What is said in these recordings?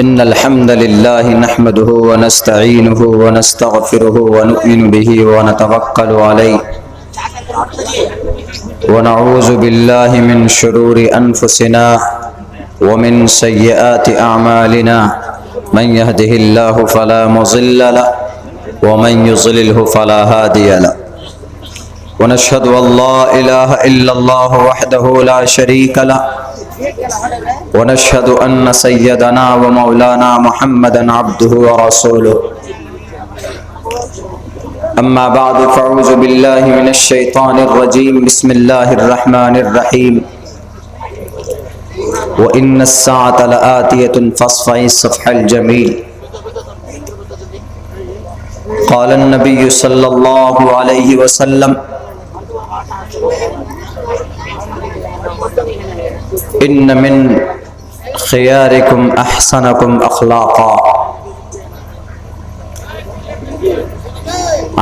इन्नल हम्दलिल्लाहि नहमदुहु व नस्तईनुहु व नस्तगफिरुहु व नु'मिनु बिही व नतवक्कलु अलैहि व नऊज़ु बिल्लाहि मिन शुरूरि अनफुसिना व मिन सय्यिआति अअमालिना मन यहदिहिल्लाहु फला मुज़िल्ल लहु व मन युज़लिलहु फला हादिय लहु व नशहदु अल्ला इलाहा इल्लल्लाहु वहदहु ला शरीक लहु व नशहदु अन्न सय्यदना व मौलाना मुहम्मदन अब्दुहु व रसूलुहु अम्मा बअद फ़अऊज़ु बिल्लाहि मिनश शैतानिर रजीम बिस्मिल्लाहिर रहमानिर रहीम व इन्नस साअता लआतियतुन फ़स्फ़इस सफ़हल जमील क़ाल अन्नबिय्यु सल्लल्लाहु अलैहि वसल्लम इन्न मिन खियारिकुम अहसनकुम अखलाक़ा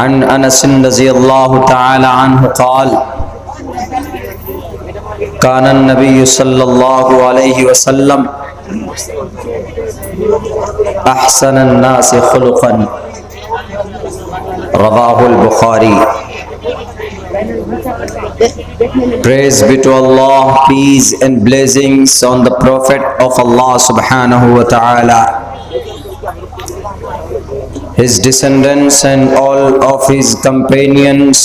अन अनस रज़ियल्लाहु तआला अन्हु क़ाल कान नबिय्यु सल्लल्लाहु अलैहि वसल्लम अहसनन नास खुलुक़न रवाहुल Bukhari. Praise be to Allah, peace and blessings on the Prophet of Allah subhanahu wa ta'ala, his descendants and all of his companions.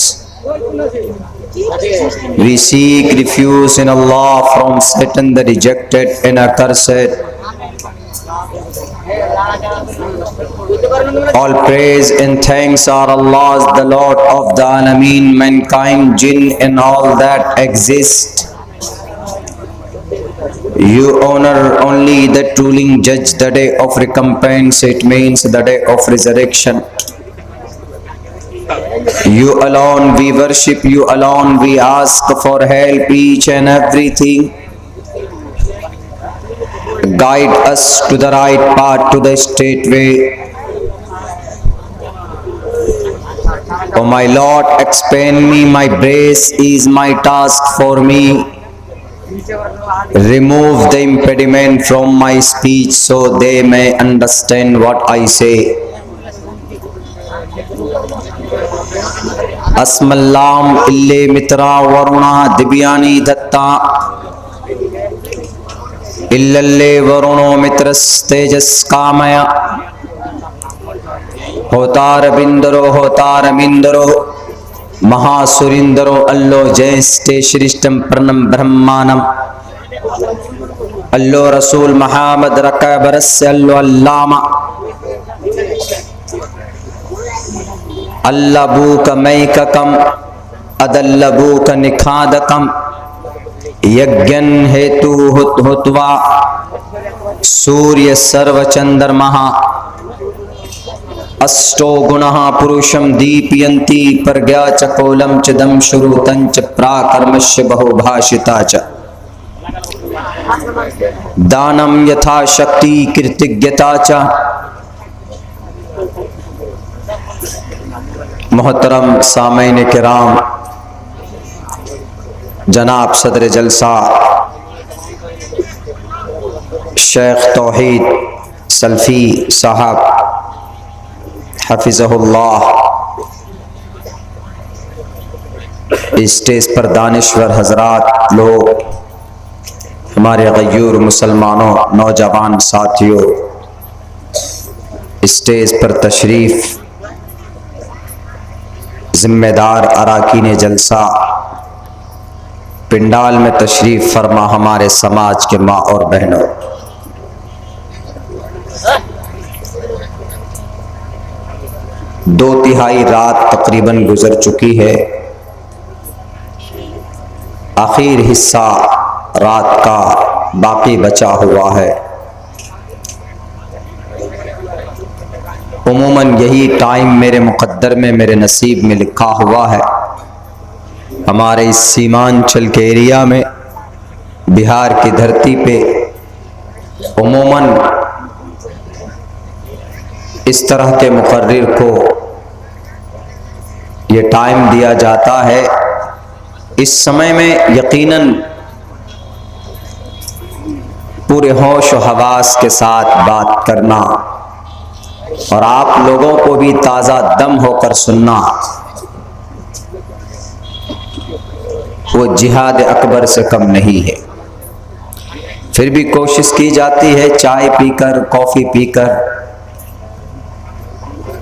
We seek refuge in Allah from Satan the rejected and accursed. All praise and thanks are Allah's, the Lord of the Alameen, mankind, jinn and all that exist. You honor only the ruling judge, the day of recompense, it means the day of resurrection. You alone we worship, you alone we ask for help, each and everything. Guide us to the right path, to the straight way. O my Lord, expand me, my grace is my task for me. Remove the impediment from my speech so they may understand what I say. Asmallam ille mitra varuna dibyani datta इल्लल्ले वरुणो मित्रस तेजस कामया होतार मिंदरो महासुरिंदरो अल्लो जयस्ते श्रेष्ठम प्रणम ब्रह्मानम अल्लो रसूल मुहम्मद रका बरस अल्लो अल्लामा अल्लबूक मैककम अदल्लबूक निखादकम यज्ञन हेतु हुत्वा सूर्य सर्व चंद्रमा अष्टो गुणः पुरुषम दीपयन्ति प्रज्ञा च कोलम च दम श्रुतं च प्राकर्मस्य बहुभाषिता च दानम यथा शक्ति कृतज्ञता च। मोहतरम सामईन किराम, जनाब सदर जलसा शेख तौहीद सल्फी साहब हफिज़हुल्लाह, स्टेज पर दानिश्वर हजरात लोग, हमारे गयूर मुसलमानों नौजवान साथियों, स्टेज पर तशरीफ जिम्मेदार अराकीन जलसा, पिंडाल में तशरीफ फरमा हमारे समाज के माँ और बहनों, दो तिहाई रात तकरीबन गुजर चुकी है। आखिर हिस्सा रात का बाकी बचा हुआ है। उमूमन यही टाइम मेरे मुकद्दर में, मेरे नसीब में लिखा हुआ है। हमारे इस सीमांचल के एरिया में, बिहार की धरती पे उमूमन इस तरह के मुकर्रिर को ये टाइम दिया जाता है। इस समय में यकीनन पूरे होश और हवास के साथ बात करना और आप लोगों को भी ताज़ा दम होकर सुनना, वो जिहाद अकबर से कम नहीं है। फिर भी कोशिश की जाती है चाय पीकर, कॉफ़ी पीकर,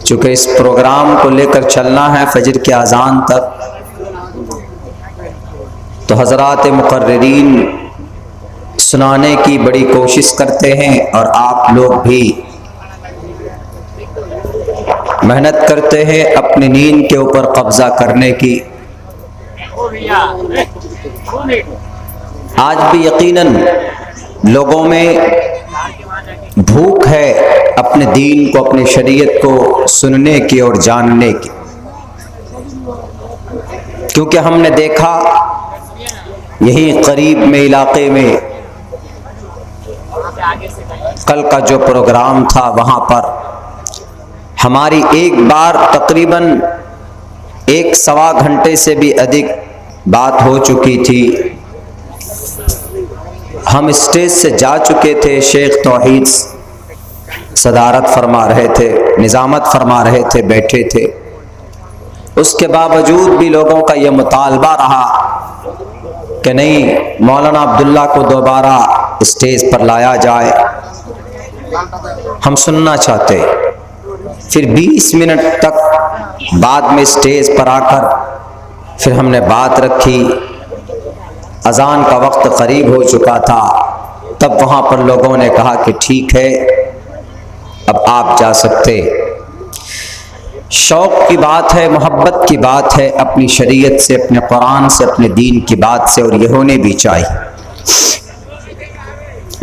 चूँकि इस प्रोग्राम को लेकर चलना है फजर के अजान तक, तो हज़रात मुकर्रिरीन सुनाने की बड़ी कोशिश करते हैं और आप लोग भी मेहनत करते हैं अपनी नींद के ऊपर कब्जा करने की। आज भी यकीनन लोगों में भूख है अपने दीन को, अपने शरीयत को सुनने की और जानने की, क्योंकि हमने देखा यही करीब में इलाके में कल का जो प्रोग्राम था वहां पर हमारी एक बार तकरीबन 1-1.25 घंटे से भी अधिक बात हो चुकी थी। हम स्टेज से जा चुके थे, शेख तौहीद सदारत फरमा रहे थे, निज़ामत फरमा रहे थे, बैठे थे। उसके बावजूद भी लोगों का ये मुतालबा रहा कि नहीं, मौलाना अब्दुल्ला को दोबारा स्टेज पर लाया जाए, हम सुनना चाहते। फिर 20 मिनट तक बाद में स्टेज पर आकर फिर हमने बात रखी। अजान का वक्त करीब हो चुका था, तब वहाँ पर लोगों ने कहा कि ठीक है अब आप जा सकते। शौक़ की बात है, मोहब्बत की बात है, अपनी शरीयत से, अपने कुरान से, अपने दीन की बात से, और ये होने भी चाहिए।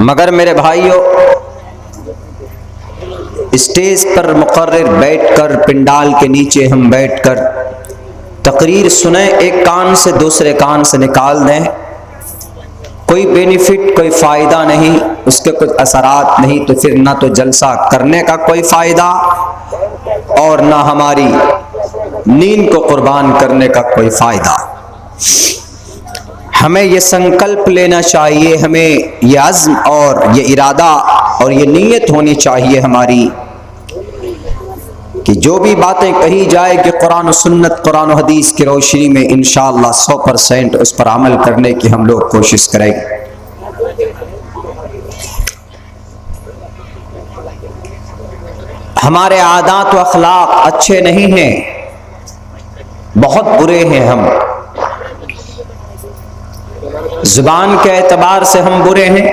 मगर मेरे भाइयों, स्टेज पर मुकर्रिर बैठकर, पिंडाल के नीचे हम बैठकर तकरीर सुने, एक कान से दूसरे कान से निकाल दें, कोई बेनिफिट, कोई फ़ायदा नहीं, उसके कुछ असरात नहीं, तो फिर ना तो जलसा करने का कोई फ़ायदा और ना हमारी नींद को कुर्बान करने का कोई फ़ायदा। हमें ये संकल्प लेना चाहिए, हमें ये अज़्म और ये इरादा और ये नीयत होनी चाहिए हमारी कि जो भी बातें कही जाए कि कुरान और सुन्नत, कुरान और हदीस की रोशनी में इंशाअल्लाह 100% उस पर अमल करने की हम लोग कोशिश करेंगे। हमारे आदात व अखलाक अच्छे नहीं हैं, बहुत बुरे हैं हम। जुबान के एतबार से हम बुरे हैं,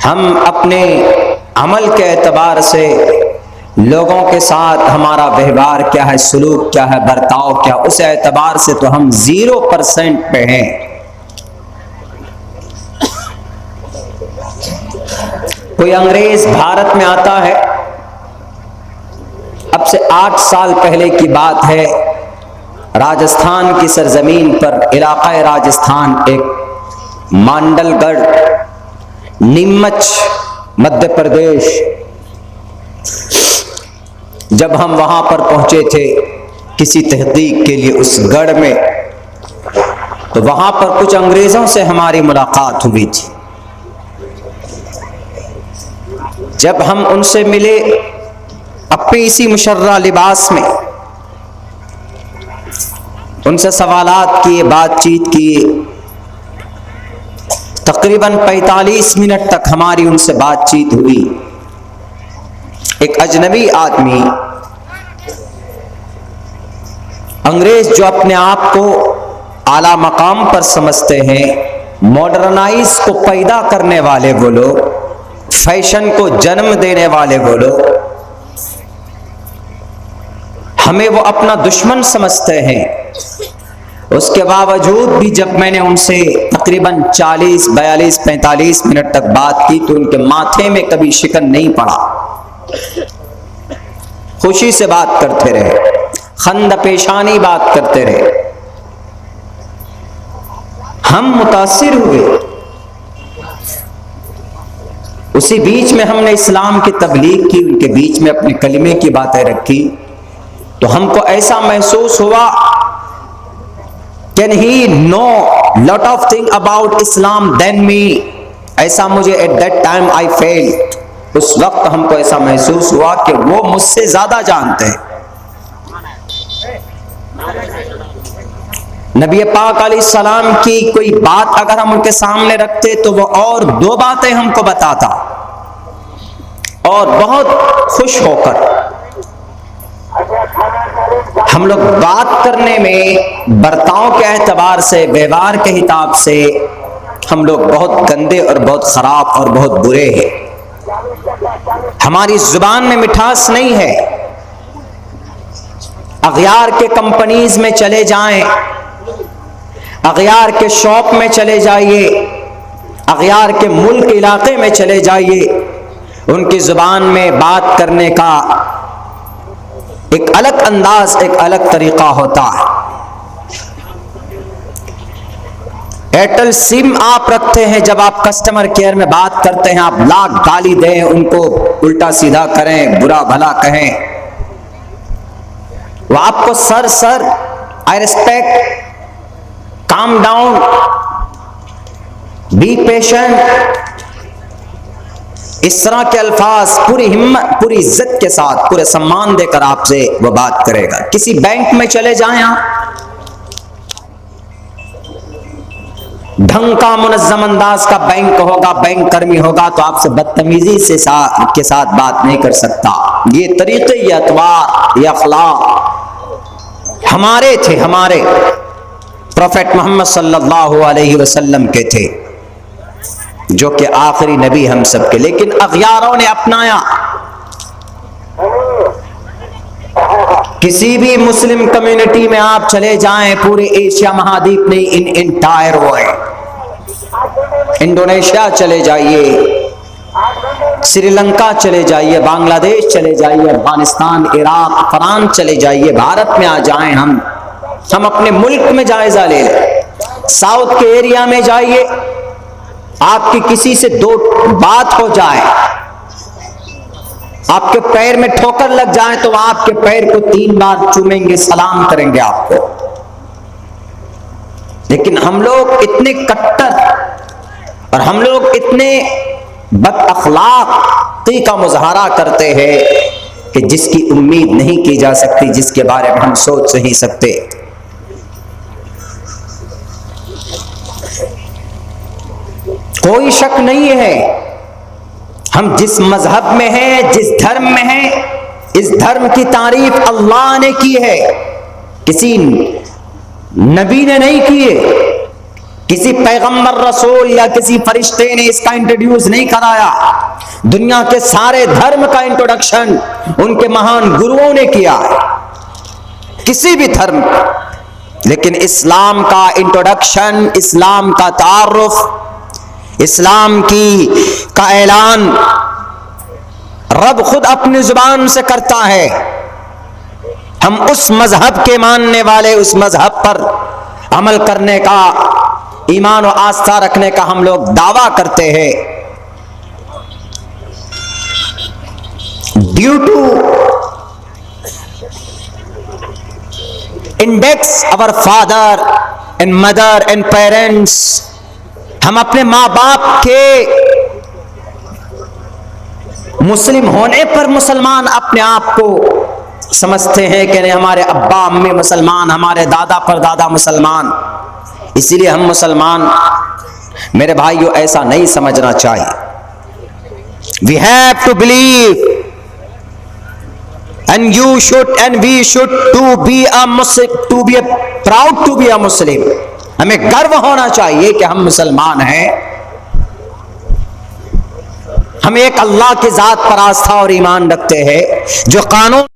हम अपने अमल के एतबार से, लोगों के साथ हमारा व्यवहार क्या है, सलूक क्या है, बर्ताव क्या, उस एतबार से तो हम 0% पे हैं। कोई अंग्रेज भारत में आता है, अब से 8 साल पहले की बात है, राजस्थान की सरजमीन पर, इलाका राजस्थान, एक मांडलगढ़, नीमच, मध्य प्रदेश, जब हम वहां पर पहुंचे थे किसी तहकीक के लिए उस गढ़ में, तो वहां पर कुछ अंग्रेजों से हमारी मुलाकात हुई थी। जब हम उनसे मिले अपने इसी मुशर्रा लिबास में, उनसे सवालात किए, बातचीत किए, तकरीबन 45 मिनट तक हमारी उनसे बातचीत हुई। एक अजनबी आदमी, अंग्रेज जो अपने आप को आला मकाम पर समझते हैं, मॉडर्नाइज को पैदा करने वाले वो लोग, फैशन को जन्म देने वाले वो लोग, हमें वो अपना दुश्मन समझते हैं। उसके बावजूद भी जब मैंने उनसे तकरीबन 40, 42, 45 मिनट तक बात की, तो उनके माथे में कभी शिकन नहीं पड़ा, खुशी से बात करते रहे, खंद पेशानी बात करते रहे। हम मुतासिर हुए। उसी बीच में हमने इस्लाम की तबलीग की, उनके बीच में अपने कलिमे की बातें रखी, तो हमको ऐसा महसूस हुआ can he know lot of thing about Islam than me, ऐसा मुझे at that time I felt, उस वक्त हमको ऐसा महसूस हुआ कि वो मुझसे ज्यादा जानते हैं। नबी पाक अलैहिस्सलाम की कोई बात अगर हम उनके सामने रखते तो वो और 2 बातें हमको बताता, और बहुत खुश होकर। हम लोग बात करने में बर्ताव के एतबार से, व्यवहार के हिसाब से हम लोग बहुत गंदे और बहुत खराब और बहुत बुरे हैं। हमारी जुबान में मिठास नहीं है। अगयार के कंपनीज में चले जाएं, अगयार के शॉप में चले जाइए, अगयार के मुल्क इलाके में चले जाइए, उनकी जुबान में बात करने का एक अलग अंदाज, एक अलग तरीका होता है। एयरटेल सिम आप रखते हैं, जब आप कस्टमर केयर में बात करते हैं, आप लाख गाली दें, उनको उल्टा सीधा करें, बुरा भला कहें, वो आपको sir I respect, calm down, be patient, इस तरह के अल्फाज पूरी हिम्मत, पूरी इज्जत के साथ, पूरे सम्मान देकर आपसे वो बात करेगा। किसी बैंक में चले जाएं आप, ढंग का मुनज़्ज़म अंदाज का बैंक होगा, बैंक कर्मी होगा, तो आपसे बदतमीजी से के साथ बात नहीं कर सकता। ये तरीके, ये अतवार, ये अखलाक हमारे थे, हमारे प्रोफेट मोहम्मद सल्लल्लाहु अलैहि वसल्लम के थे, जो कि आखिरी नबी हम सब के। लेकिन अगयारों ने अपनाया। किसी भी मुस्लिम कम्युनिटी में आप चले जाएं, पूरे एशिया महाद्वीप में, इन इंटायर वर्ल्ड, इंडोनेशिया चले जाइए, श्रीलंका चले जाइए, बांग्लादेश चले जाइए, अफगानिस्तान, इराक, ईरान चले जाइए, भारत में आ जाएं, हम अपने मुल्क में जायजा ले लें। साउथ के एरिया में जाइए, आपकी किसी से 2 बात हो जाए, आपके पैर में ठोकर लग जाए, तो आपके पैर को 3 बार चूमेंगे, सलाम करेंगे आपको। लेकिन हम लोग इतने कट्टर और हम लोग इतने बदअखलाक़ी का मुज़ाहरा करते हैं कि जिसकी उम्मीद नहीं की जा सकती, जिसके बारे में हम सोच नहीं सकते। कोई शक नहीं है, हम जिस मजहब में हैं, जिस धर्म में हैं, इस धर्म की तारीफ अल्लाह ने की है, किसी नबी ने नहीं की है, किसी पैगंबर, रसूल या किसी फरिश्ते ने इसका इंट्रोड्यूस नहीं कराया। दुनिया के सारे धर्म का इंट्रोडक्शन उनके महान गुरुओं ने किया है, किसी भी धर्म। लेकिन इस्लाम का इंट्रोडक्शन, इस्लाम का तारुफ, इस्लाम का ऐलान रब खुद अपनी जुबान से करता है। हम उस मजहब के मानने वाले, उस मजहब पर अमल करने का, ईमान और आस्था रखने का हम लोग दावा करते हैं। Due to index our father and mother and parents, हम अपने माँ बाप के मुस्लिम होने पर मुसलमान अपने आप को समझते हैं कि नहीं, हमारे अब्बा अम्मी मुसलमान, हमारे दादा परदादा मुसलमान, इसीलिए हम मुसलमान। मेरे भाइयों, ऐसा नहीं समझना चाहिए। We have to believe and you should and we should to be a Muslim, to be proud to be a Muslim. हमें गर्व होना चाहिए कि हम मुसलमान हैं। हम एक अल्लाह की जात पर आस्था और ईमान रखते हैं, जो कानून